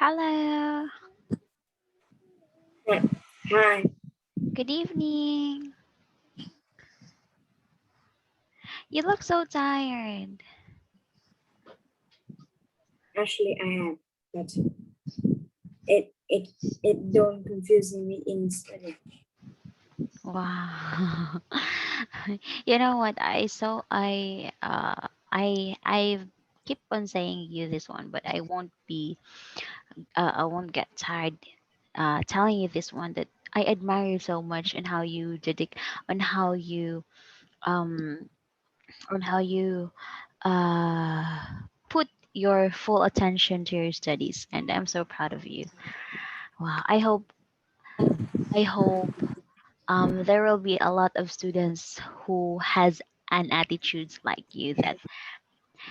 Hello. Hi. Good evening. You look so tired. Actually, I am, but it it it don't confusing me in study. Wow. You know what? I keep on saying you this one, but I won't get tired telling you this one that I admire you so much and how you dedic on how you um on how you uh put your full attention to your studies, and I'm so proud of you. Wow. I hope there will be a lot of students who has an attitudes like you, that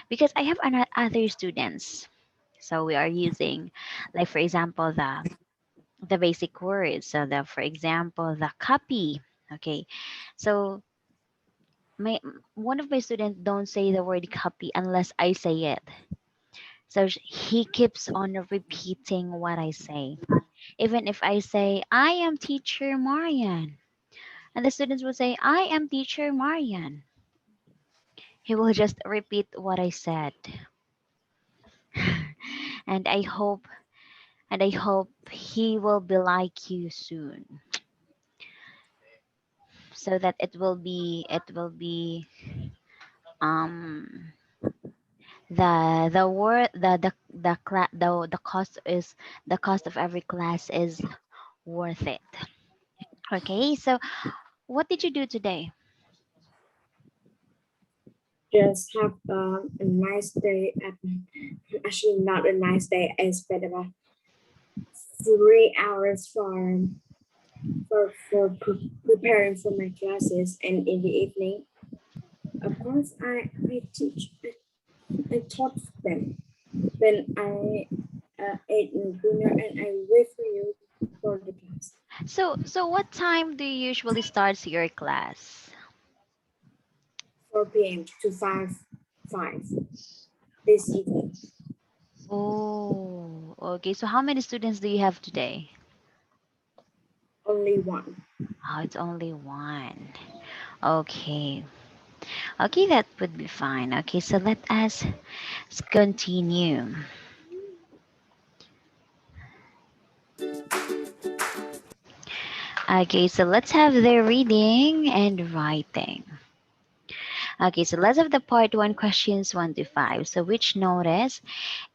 because I have other students, so we are using, like for example, the basic words, so the for example the copy. Okay, so my one of my students don't say the word copy unless I say it, so he keeps on repeating what I say, even if I say I am teacher Marian, and the students will say I am teacher Marian. He will just repeat what I said. and I hope and I hope he will be like you soon, so that it will be um the word the cost is the cost of every class is worth it. Okay, so what did you do today? Just have a nice day. Actually, not a nice day. I spent about 3 hours for preparing for my classes, and in the evening, of course, I taught them. Then I ate dinner and I wait for you for the class. So what time do you usually start your class? 4 p.m. to 5 this evening. Oh, okay. So how many students do you have today? Only one. Oh, it's only one. Okay. Okay, that would be fine. Okay, so let us continue. Okay, so let's have the reading and writing. Okay, so let's have the part one questions 1 to 5. So which notice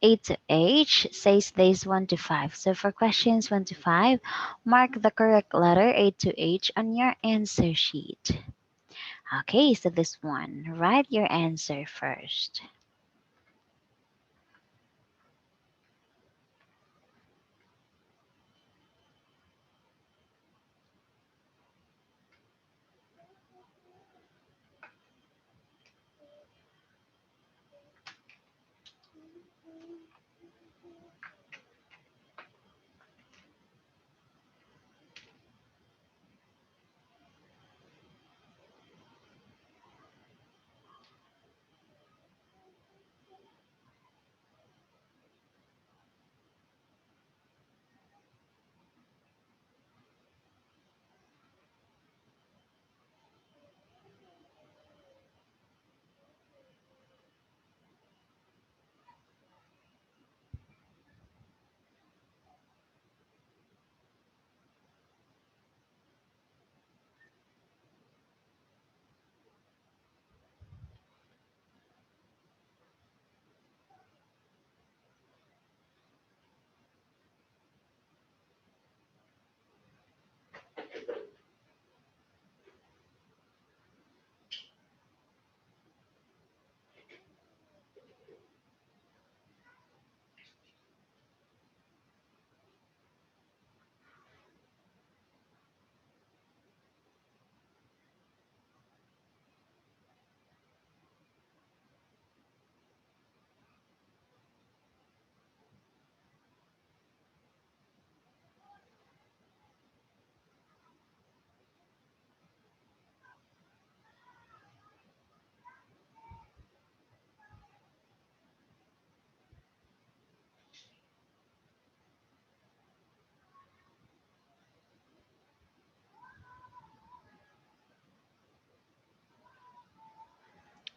A to H says days 1 to 5. So for questions 1 to 5, mark the correct letter A to H on your answer sheet. Okay, so this one, write your answer first.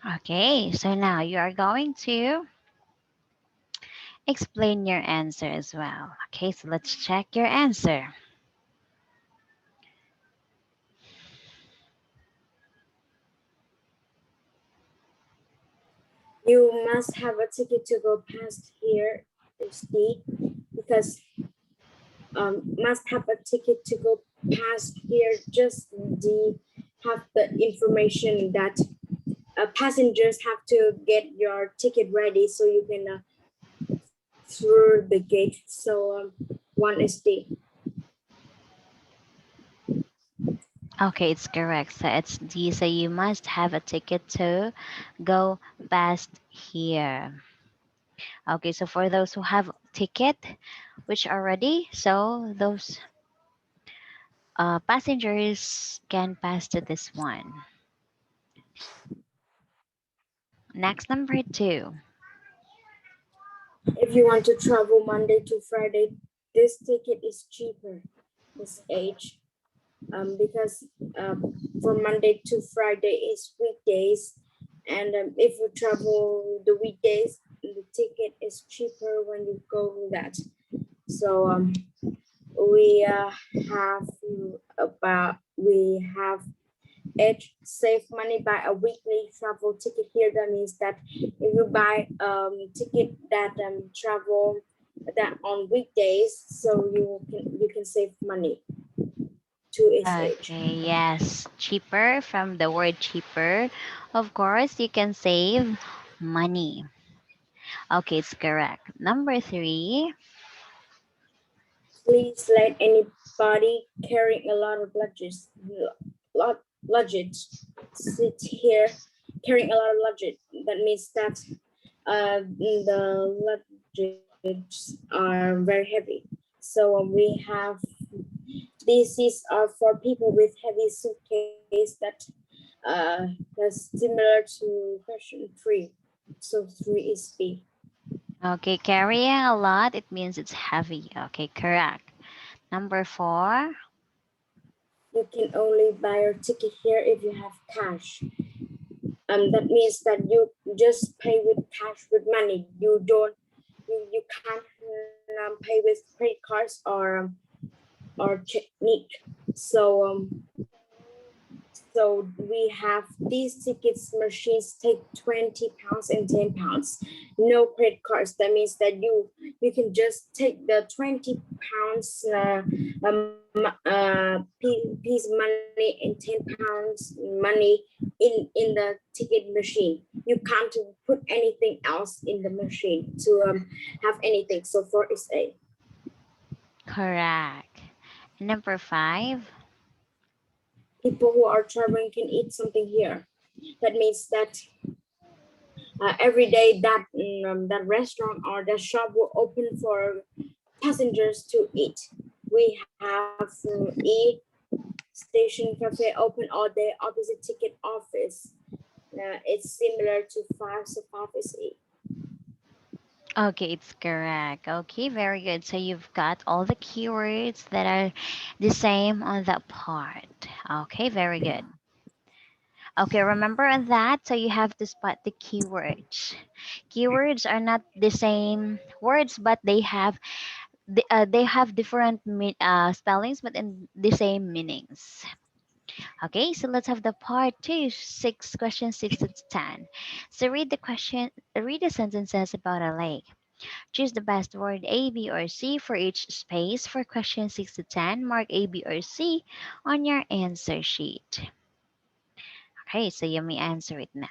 Okay, so now you are going to explain your answer as well. Okay, so let's check your answer. You must have a ticket to go past here, Steve, because must have a ticket to go past here. Just the have the information that passengers have to get your ticket ready so you can through the gate. So one is D. Okay, it's correct. So it's D. So you must have a ticket to go past here. Okay, so for those who have ticket, which are ready, so those passengers can pass to this one. Next, number two. If you want to travel Monday to Friday, this ticket is cheaper. This age, because from Monday to Friday is weekdays, and if you travel the weekdays, the ticket is cheaper when you go that. So we have we have it save money by a weekly travel ticket here. That means that if you buy ticket that travel that on weekdays, so you can save money to its age. Okay, yes, cheaper from the word cheaper. Of course, you can save money. Okay, it's correct. Number three. Please let anybody carrying a lot of luggage sit here carrying a lot of luggage. That means that the luggage are very heavy. So we have these are for people with heavy suitcase that is similar to question three. So three is B. Okay, carrying a lot, it means it's heavy. Okay, correct. Number four. You can only buy your ticket here if you have cash. That means that you just pay with cash with money. You don't you can't pay with credit cards or check. So so we have these tickets machines take 20 pounds and 10 pounds. No credit cards. That means that you can just take the 20 pounds piece money and 10 pounds money in the ticket machine. You can't put anything else in the machine to have anything. So for is A. Correct. Number five. People who are traveling can eat something here. That means that every day that restaurant or that shop will open for passengers to eat. We have E station cafe open all day opposite ticket office. It's similar to five, so five is E. Okay, it's correct. Okay, very good. So you've got all the keywords that are the same on that part. Okay, very good. Okay, remember that. So you have to spot the keywords. Keywords are not the same words, but they have different spellings, but in the same meanings. Okay, so let's have the part two, six questions, 6 to 10. So read the sentences about a lake. Choose the best word A, B, or C for each space. For question 6 to 10, mark A, B, or C on your answer sheet. Okay, so you may answer it now.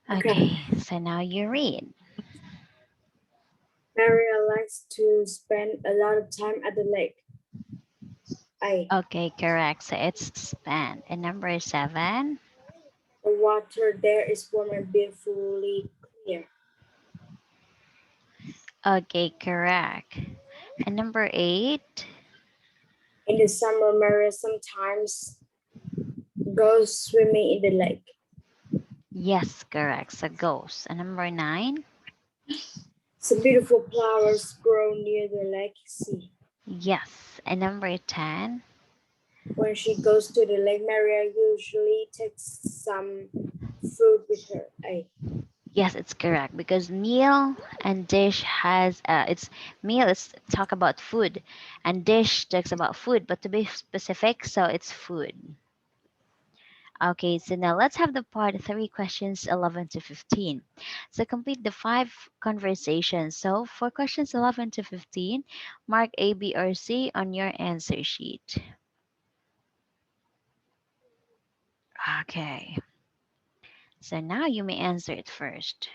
Okay. Okay, so now you read. Maria likes to spend a lot of time at the lake. A. Okay, correct. So it's spent. And number seven. The water there is warm and beautifully clear. Okay, correct. And number eight. In the summer, Maria sometimes goes swimming in the lake. Yes, correct. So goes. And number nine. Some beautiful flowers grow near the lake sea. Yes. And number 10. When she goes to the lake, Maria usually takes some food with her. A. Yes, it's correct because meal and dish has it's meal is talk about food and dish talks about food, but to be specific, so it's food. Okay, so now let's have the part three questions 11 to 15. So complete the five conversations. So for questions 11 to 15, mark A, B, or C on your answer sheet. Okay, so now you may answer it first.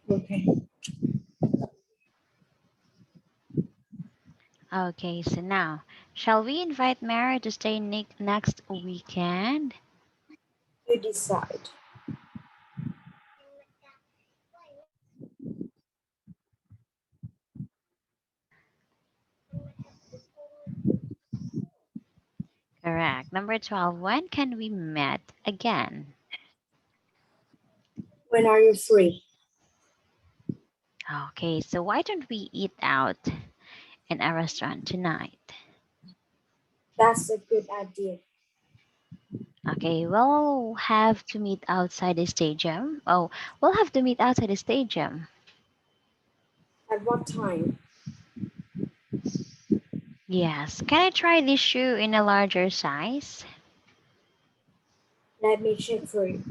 Okay. Okay, so now, shall we invite Mara to stay next weekend? You decide. Correct. Number 12, when can we meet again? When are you free? Okay, so why don't we eat out in a restaurant tonight? That's a good idea. Okay, we'll have to meet outside the stadium. Oh, we'll have to meet outside the stadium. At what time? Yes. Can I try this shoe in a larger size? Let me check for you.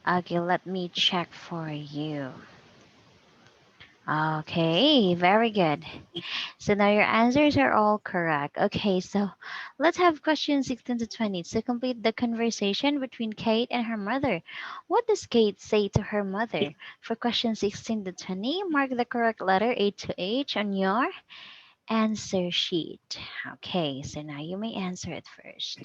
Okay, let me check for you. Okay, very good. So now your answers are all correct. Okay, so let's have questions 16 to 20 to complete the conversation between Kate and her mother. What does Kate say to her mother? For question 16 to 20, mark the correct letter A to H on your answer sheet. Okay, so now you may answer it first.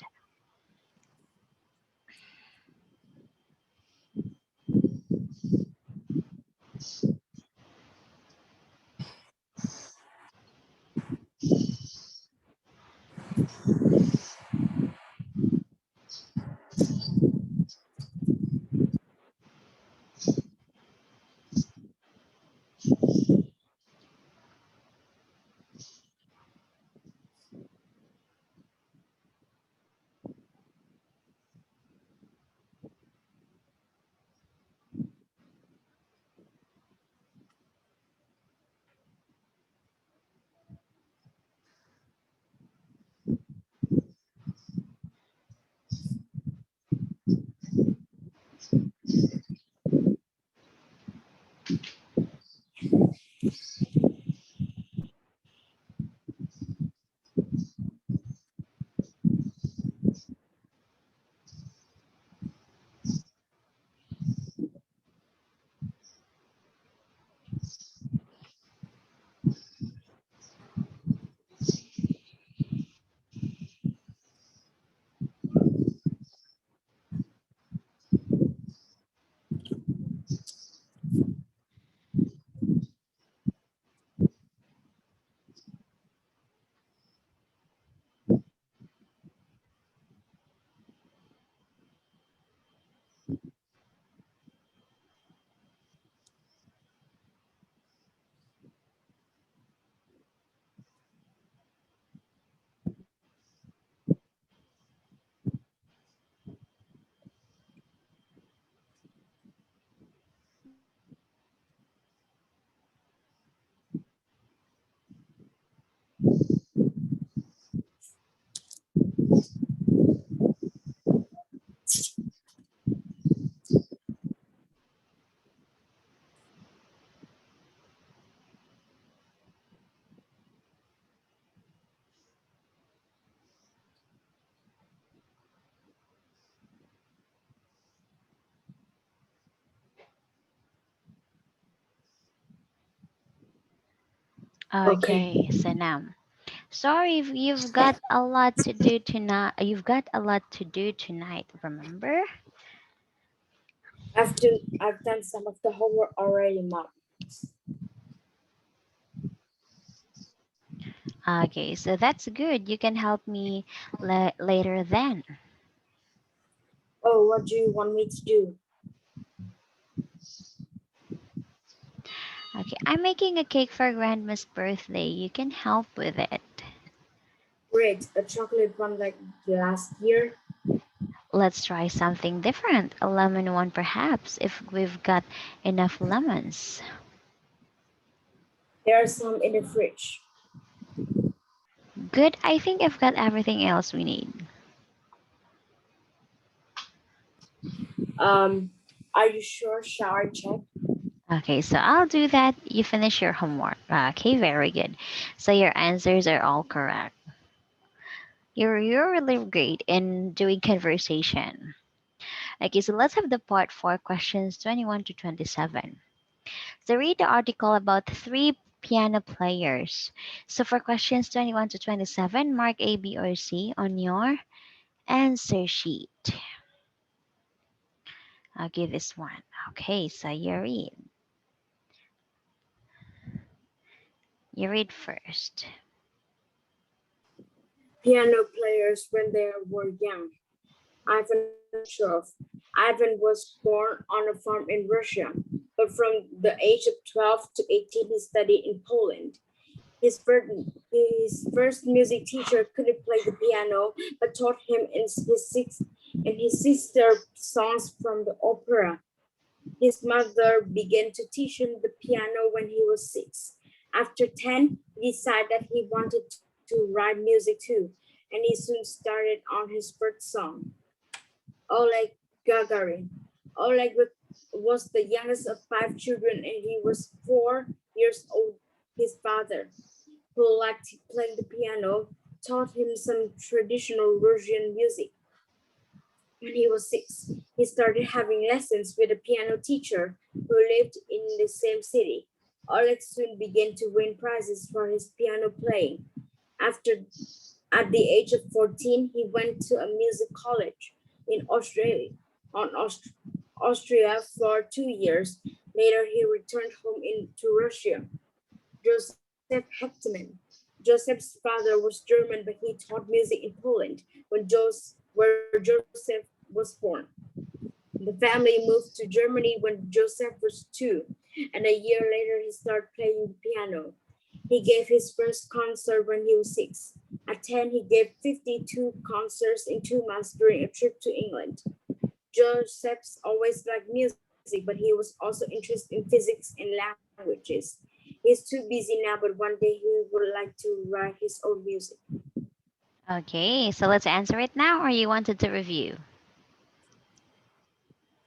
Okay. Okay, so now, sorry if you've got a lot to do tonight. You've got a lot to do tonight, remember? I've done some of the homework already, Mom. Okay, so that's good. You can help me later then. Oh, what do you want me to do? Okay, I'm making a cake for Grandma's birthday. You can help with it. Great, a chocolate one like last year. Let's try something different. A lemon one, perhaps, if we've got enough lemons. There are some in the fridge. Good, I think I've got everything else we need. Um, are you sure? Shall I check? Okay, so I'll do that. You finish your homework. Okay, very good. So your answers are all correct. You're really great in doing conversation. Okay, so let's have the part 4 questions 21 to 27. So read the article about three piano players. So for questions 21 to 27, mark A, B, or C on your answer sheet. I'll give this one. Okay, so you read. You read first. Piano players when they were young. Ivan Khrushchev. Ivan was born on a farm in Russia, but from the age of 12 to 18, he studied in Poland. His first music teacher couldn't play the piano, but taught him in his sister songs from the opera. His mother began to teach him the piano when he was 6. After 10, he decided that he wanted to write music too, and he soon started on his first song. Oleg Gagarin. Oleg was the youngest of 5 children, and he was 4 years old. His father, who liked playing the piano, taught him some traditional Russian music. When he was 6, he started having lessons with a piano teacher who lived in the same city. Oleg soon began to win prizes for his piano playing. After, at the age of 14, he went to a music college in Austria for 2 years. Later, he returned home to Russia. Joseph Hectorman. Joseph's father was German, but he taught music in Poland where Joseph was born. The family moved to Germany when Joseph was 2, and a year later he started playing the piano. He gave his first concert when he was 6. At 10, he gave 52 concerts in 2 months during a trip to England. Joseph's always liked music, but he was also interested in physics and languages. He's too busy now, but one day he would like to write his own music. Okay, so let's answer it now, or you wanted to review?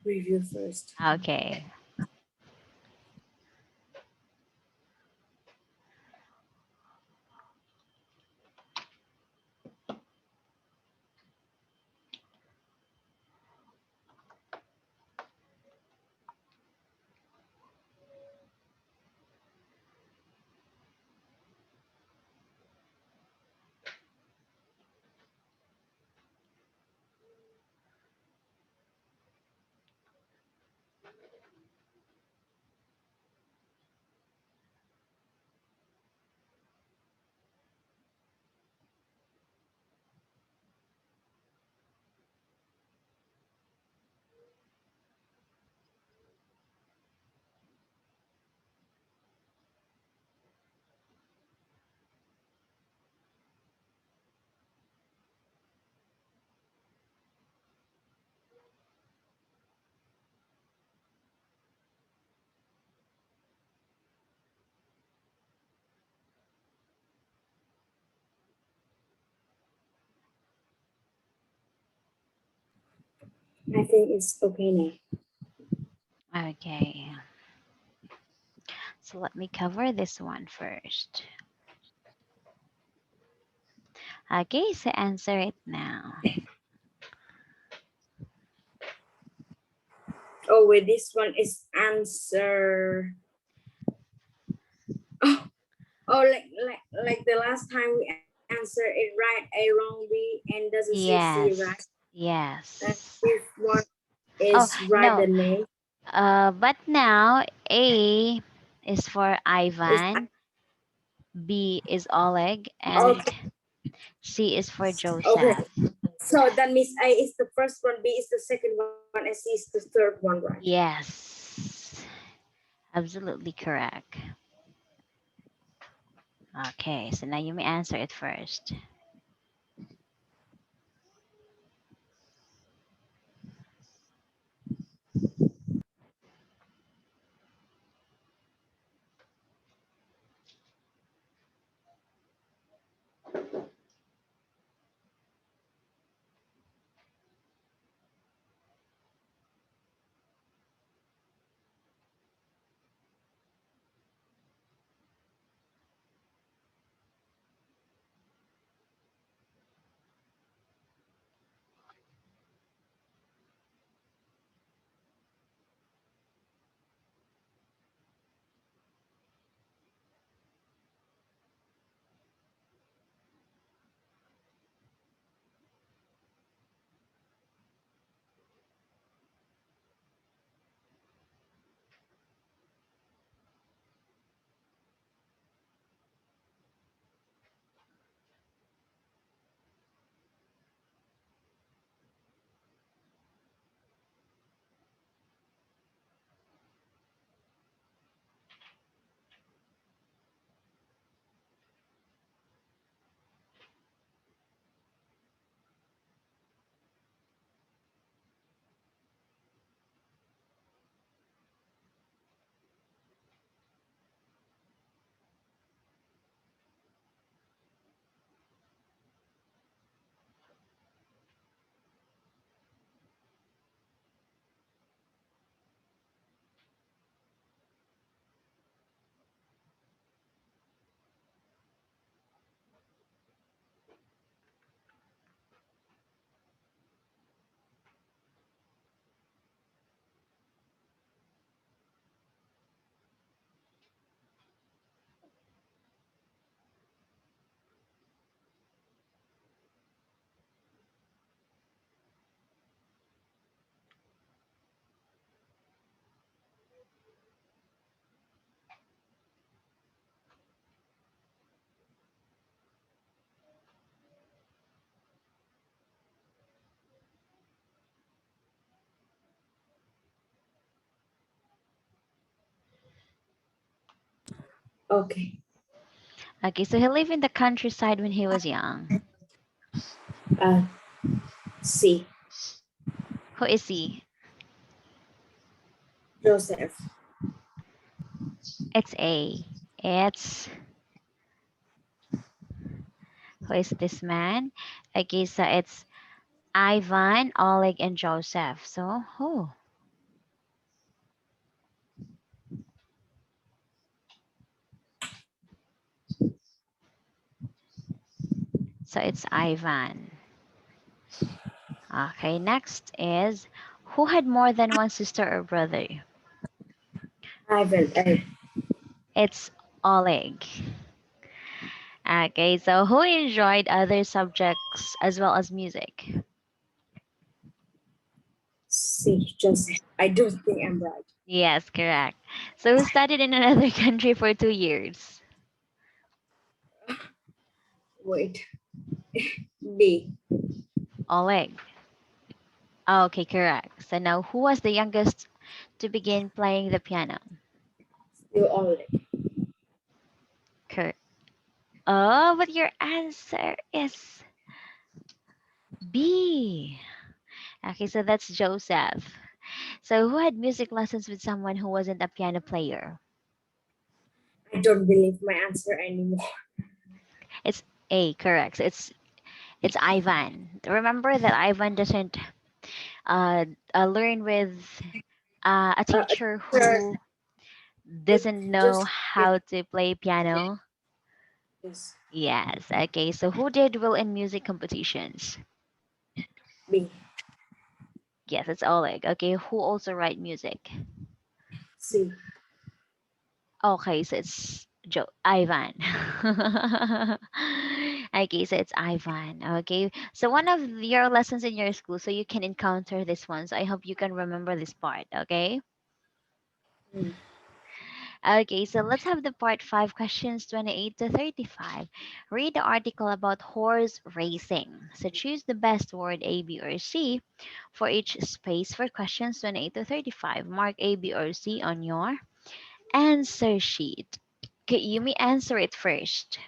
Review first. Okay. I think it's okay now. Okay, so let me cover this one first. Okay, so answer it now. Oh wait, this one is answer. Oh, oh, like the last time we answer it right, A wrong B, and doesn't say C, right? Yes, And yes. this one Oh, is right the no. name. But now A is for Is Ivan, B is Oleg, okay. and C is for Okay. Joseph. So that means A is the first one, B is the second one, and C is the third one, right? Yes, absolutely correct. Okay, so now you may answer it first. Okay. Okay, so he lived in the countryside when he was young. Uh, C. Who is he? Joseph. It's A. It's who is this man? Okay, so it's Ivan, Oleg, and Joseph. So who? So it's Ivan. Okay, next is who had more than one sister or brother? Ivan. It's Oleg. Okay, so who enjoyed other subjects as well as music? C. Joseph. I don't think I'm right. Yes, correct. So who studied in another country for 2 years? Wait. B. Oleg. Okay, correct. So now who was the youngest to begin playing the piano? Still only. Correct. Oh, but your answer is B. Okay, so that's Joseph. So who had music lessons with someone who wasn't a piano player? I don't believe my answer anymore. It's A, correct. So it's Ivan. Remember that Ivan doesn't uh, learn with a A teacher teacher who that doesn't know just yeah, how to play piano? yes, Yes. Okay. So who did well in music competitions? B, Yes, it's Oleg. Okay. Who also write music? C. Okay, so it's Joe Ivan. Okay, so it's Ivan. Okay. So one of your lessons in your school, so you can encounter this one. So I hope you can remember this part. Okay. Mm. Okay, so let's have the part 5 questions 28 to 35. Read the article about horse racing. So choose the best word A, B, or C for each space for questions 28 to 35. Mark A, B, or C on your answer sheet. Okay, you may answer it first.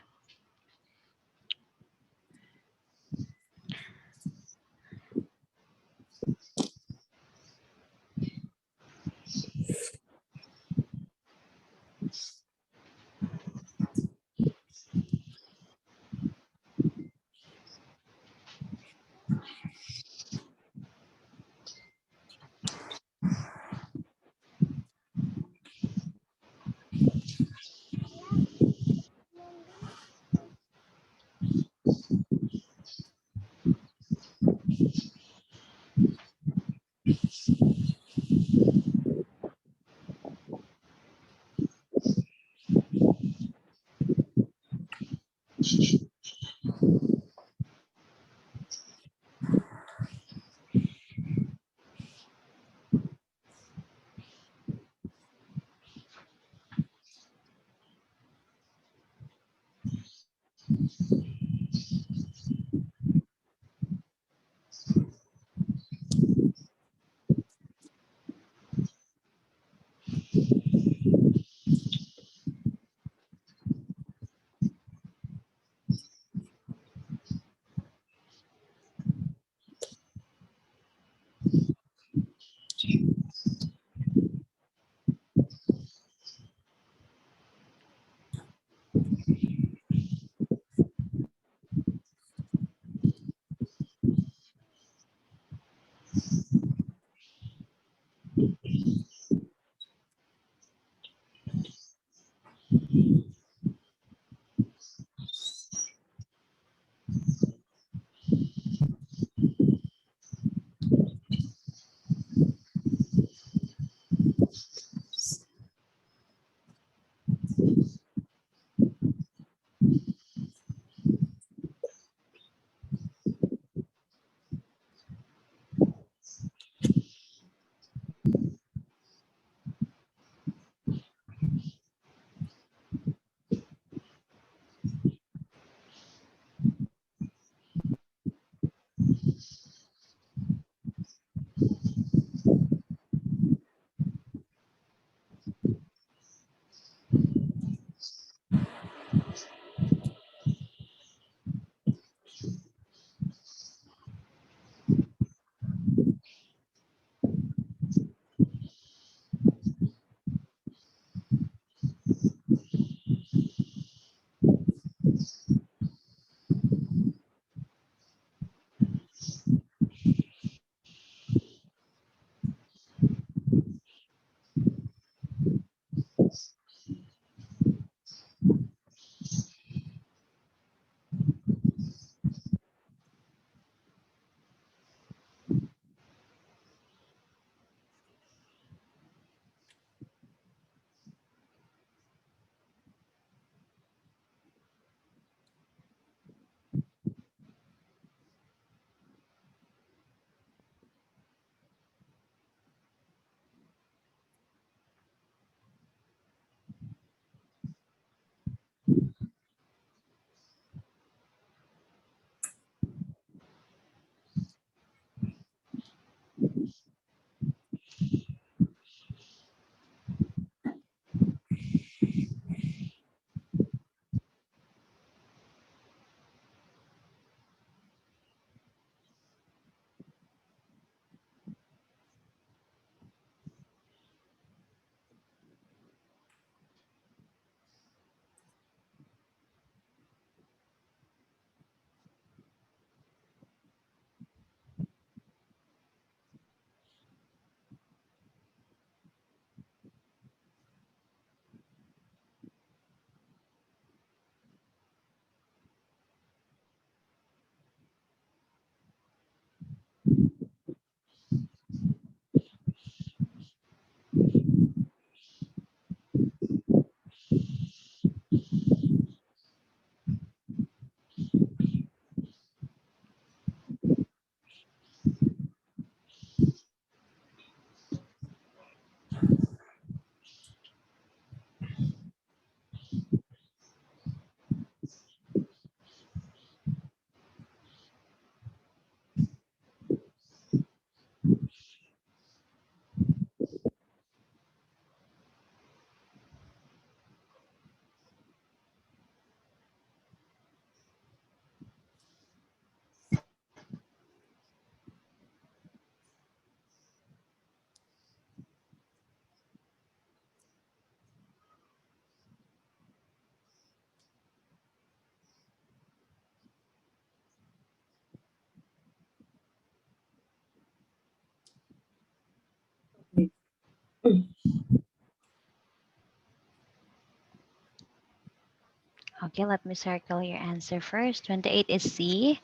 Okay, let me circle your answer first. 28 is C.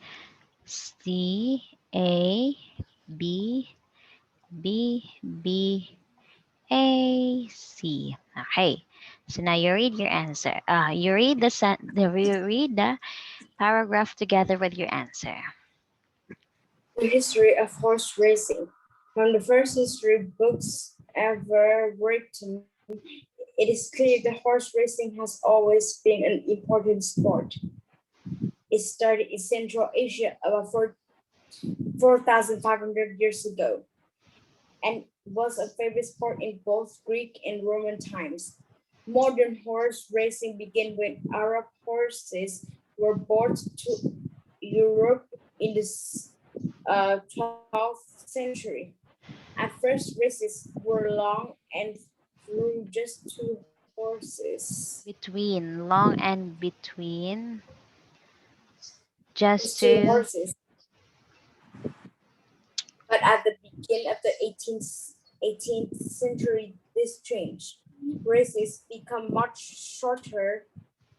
C, A, B, B, B, A, C. Okay. So now you read your answer. You read you read the paragraph together with your answer. The history of horse racing. From the first history books ever written, it is clear that horse racing has always been an important sport. It started in Central Asia about 4,500 years ago and was a favorite sport in both Greek and Roman times. Modern horse racing began when Arab horses were brought to Europe in the 12th century. At first, races were long and through just two horses. Between, long and between, Just just two to. horses. But at the beginning of the 18th century, this changed. Races become much shorter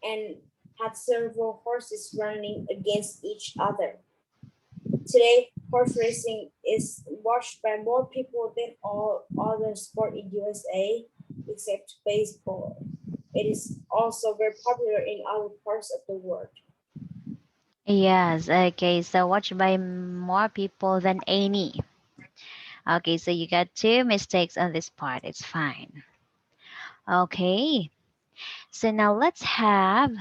and had several horses running against each other. Today, horse racing is watched by more people than all other sport in USA, except baseball. It is also very popular in other parts of the world. Yes, okay, so watched by more people than any. Okay, so you got two mistakes on this part. It's fine. Okay, so now let's have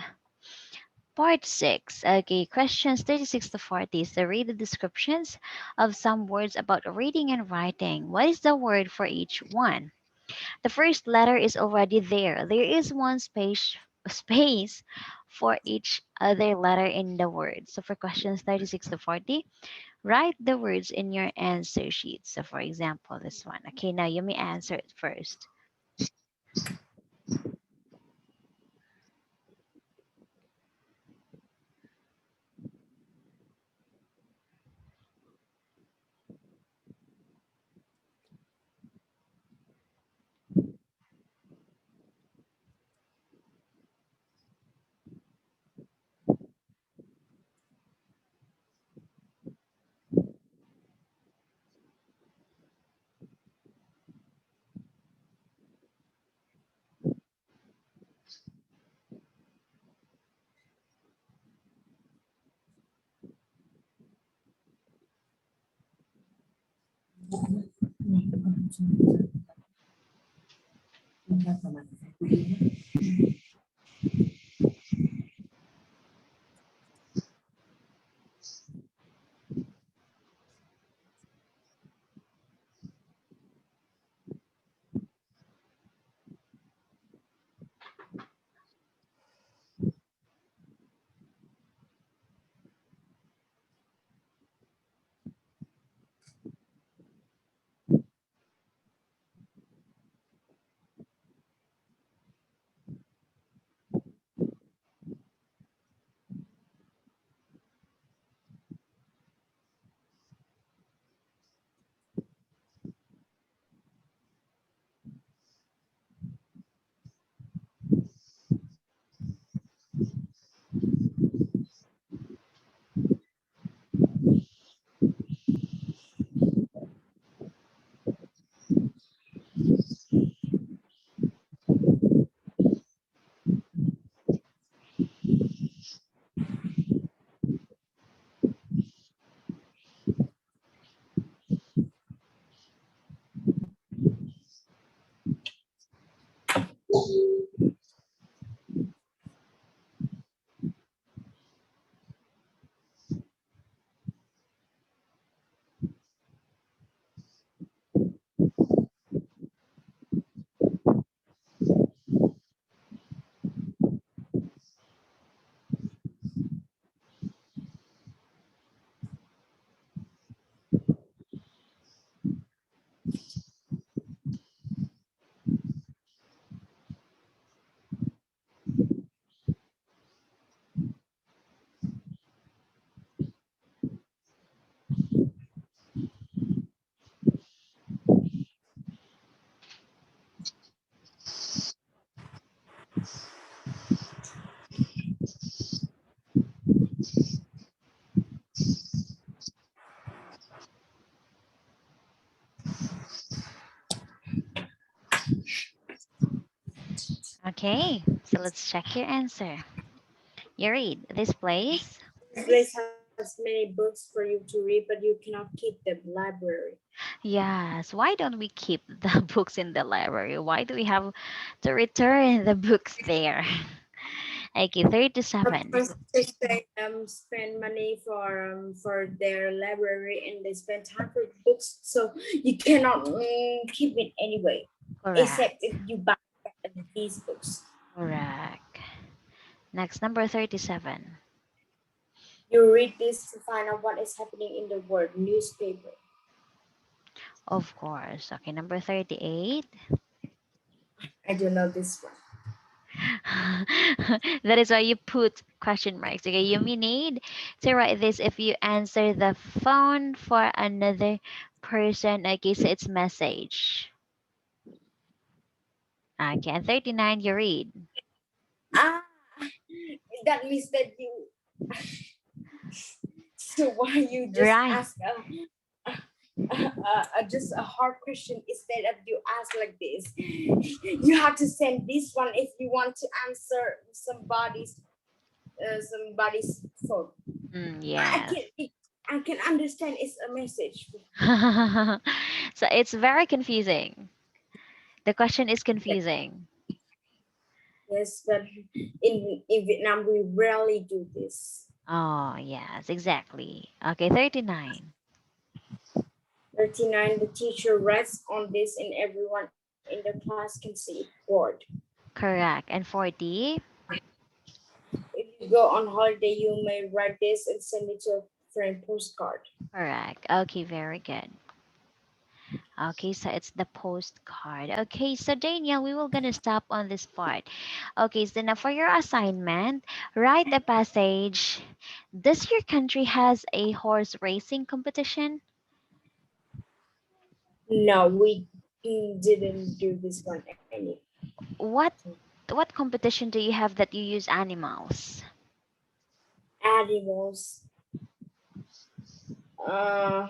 part 6. Okay, questions 36 to 40. So read the descriptions of some words about reading and writing. What is the word for each one? The first letter is already there. There is one space for each other letter in the word. So for questions 36 to 40, write the words in your answer sheet. So for example, this one. Okay, now you may answer it first. Okay, so let's check your answer. You read this place. This place has many books for you to read, but you cannot keep the library. Yes, why don't we keep the books in the library? Why do we have to return the books there? Okay, Of 37. course, they spend money for their library and they spend time for books, so you cannot keep it anyway, except Correct. if you buy these books. Correct. Next, number 37. You read this to find out what is happening in the world newspaper. Of course. Okay, number 38. I don't know this one. That is why you put question marks. Okay, you may need to write this if you answer the phone for another person. Okay, so it's message. Okay, and 39 you read. Ah, that means that you. So why you just Right. ask just a hard question instead of you ask like this? You have to send this one if you want to answer somebody's phone. I Yes. can I can understand it's a message. So it's very confusing. The question is confusing. Yes, but in Vietnam we rarely do this. Oh, yes, exactly. Okay, 39. 39, the teacher writes on this and everyone in the class can see it. Board. Correct. And 40. If you go on holiday, you may write this and send it to a friend postcard. Correct. Okay, very good. Okay, so it's the postcard. Okay, so Daniel, we will gonna stop on this part. Okay, so now for your assignment, write a passage. Does your country has a horse racing competition? No, we didn't do this one any. What what competition do you have that you use animals? Animals. Uh,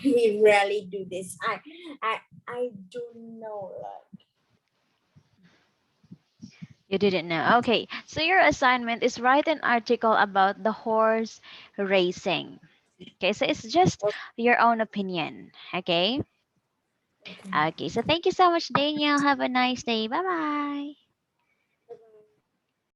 we rarely do this. I don't know. Like, You didn't know. Okay, so your assignment is write an article about the horse racing. Okay, so it's just your own opinion. Okay. okay. Okay, so thank you so much, Daniel. Have a nice day. Bye bye.